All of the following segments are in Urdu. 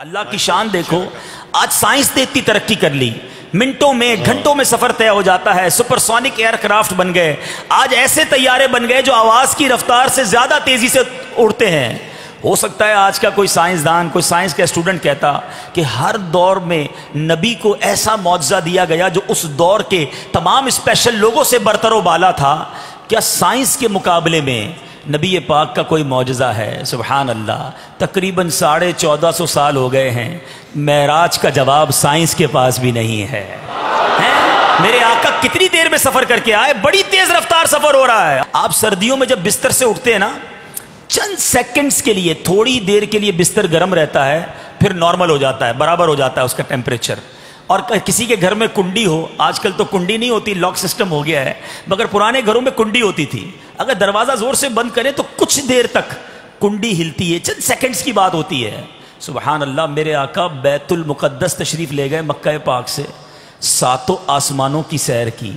اللہ کی شان دیکھو، آج سائنس نے اتنی ترقی کر لی، منٹوں میں گھنٹوں میں سفر طے ہو جاتا ہے، سپر سونک ایئر کرافٹ بن گئے، آج ایسے طیارے بن گئے جو آواز کی رفتار سے زیادہ تیزی سے اڑتے ہیں۔ ہو سکتا ہے آج کا کوئی سائنسدان، کوئی سائنس کا اسٹوڈنٹ کہتا کہ ہر دور میں نبی کو ایسا معجزہ دیا گیا جو اس دور کے تمام اسپیشل لوگوں سے برتر و بالا تھا، کیا سائنس کے مقابلے میں نبی پاک کا کوئی معجزہ ہے؟ سبحان اللہ۔ تقریباً 1450 سال ہو گئے ہیں، معراج کا جواب سائنس کے پاس بھی نہیں ہے۔ میرے آقا کتنی دیر میں سفر کر کے آئے، بڑی تیز رفتار سفر ہو رہا ہے۔ آپ سردیوں میں جب بستر سے اٹھتے ہیں نا، چند سیکنڈز کے لیے، تھوڑی دیر کے لیے بستر گرم رہتا ہے، پھر نارمل ہو جاتا ہے، برابر ہو جاتا ہے اس کا ٹیمپریچر۔ اور کسی کے گھر میں کنڈی ہو، آج کل تو کنڈی نہیں ہوتی، لاک سسٹم ہو گیا ہے، مگر پرانے گھروں میں کنڈی ہوتی تھی، اگر دروازہ زور سے بند کریں تو کچھ دیر تک کنڈی ہلتی ہے، چند سیکنڈز کی بات ہوتی ہے۔ سبحان اللہ، میرے آقا بیت المقدس تشریف لے گئے مکہ پاک سے، 7 آسمانوں کی سیر کی،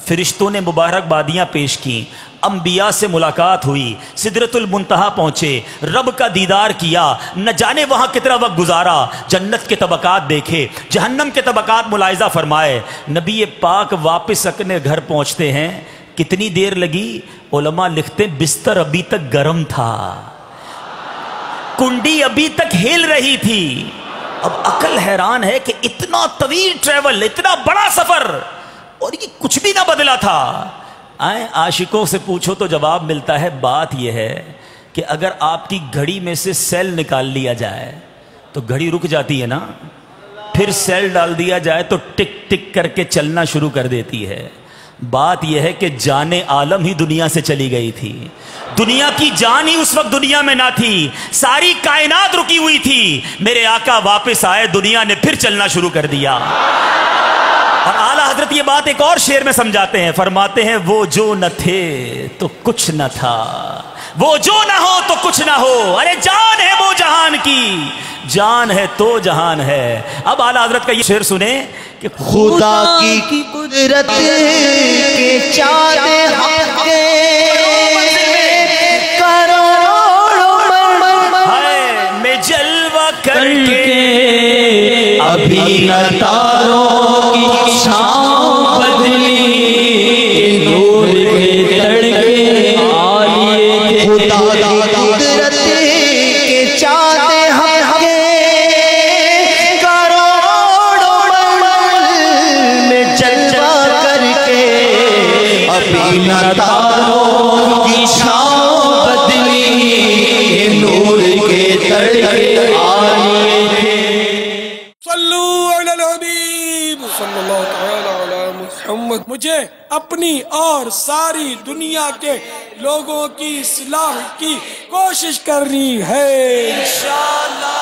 فرشتوں نے مبارک بادیاں پیش کی، انبیاء سے ملاقات ہوئی، سدرۃ المنتہا پہنچے، رب کا دیدار کیا، نہ جانے وہاں کتنا وقت گزارا، جنت کے طبقات دیکھے، جہنم کے طبقات ملاحظہ فرمائے۔ نبی پاک واپس اپنے گھر پہنچتے ہیں، کتنی دیر لگی؟ علماء لکھتے بستر ابھی تک گرم تھا، کنڈی ابھی تک ہل رہی تھی۔ اب عقل حیران ہے کہ اتنا طویل ٹریول، اتنا بڑا سفر، اور یہ کچھ بھی نہ بدلا تھا۔ عاشقوں سے پوچھو تو جواب ملتا ہے۔ بات یہ ہے کہ اگر آپ کی گھڑی میں سے سیل نکال لیا جائے تو گھڑی رک جاتی ہے نا، پھر سیل ڈال دیا جائے تو ٹک ٹک کر کے چلنا شروع کر دیتی ہے۔ بات یہ ہے کہ جان عالم ہی دنیا سے چلی گئی تھی، دنیا کی جان ہی اس وقت دنیا میں نہ تھی، ساری کائنات رکی ہوئی تھی۔ میرے آقا واپس آئے، دنیا نے پھر چلنا شروع کر دیا۔ اور اعلیٰ حضرت یہ بات ایک اور شعر میں سمجھاتے ہیں، فرماتے ہیں وہ جو نہ تھے تو کچھ نہ تھا، وہ جو نہ ہو تو کچھ نہ ہو، ارے جان ہے وہ جہان کی، جان ہے تو جہان ہے۔ اب اعلیٰ حضرت کا یہ شعر سنیں کہ خدا کی قدرت کے چاند حق کے کروڑوں میں جلوہ کر کے ابھی نہ تاروں کی شام بدلی، نور کے تڑکے آئے خدا کی قدرت کے چاند حق کے کروڑوں میں جلوہ کر کے ابھی نہ تاروں کی شام بدلی، نور کے تڑکے آئے تھے۔ صلی اللہ تعالی علی محمد۔ مجھے اپنی اور ساری دنیا کے لوگوں کی اصلاح کی کوشش کرنی ہے انشاءاللہ۔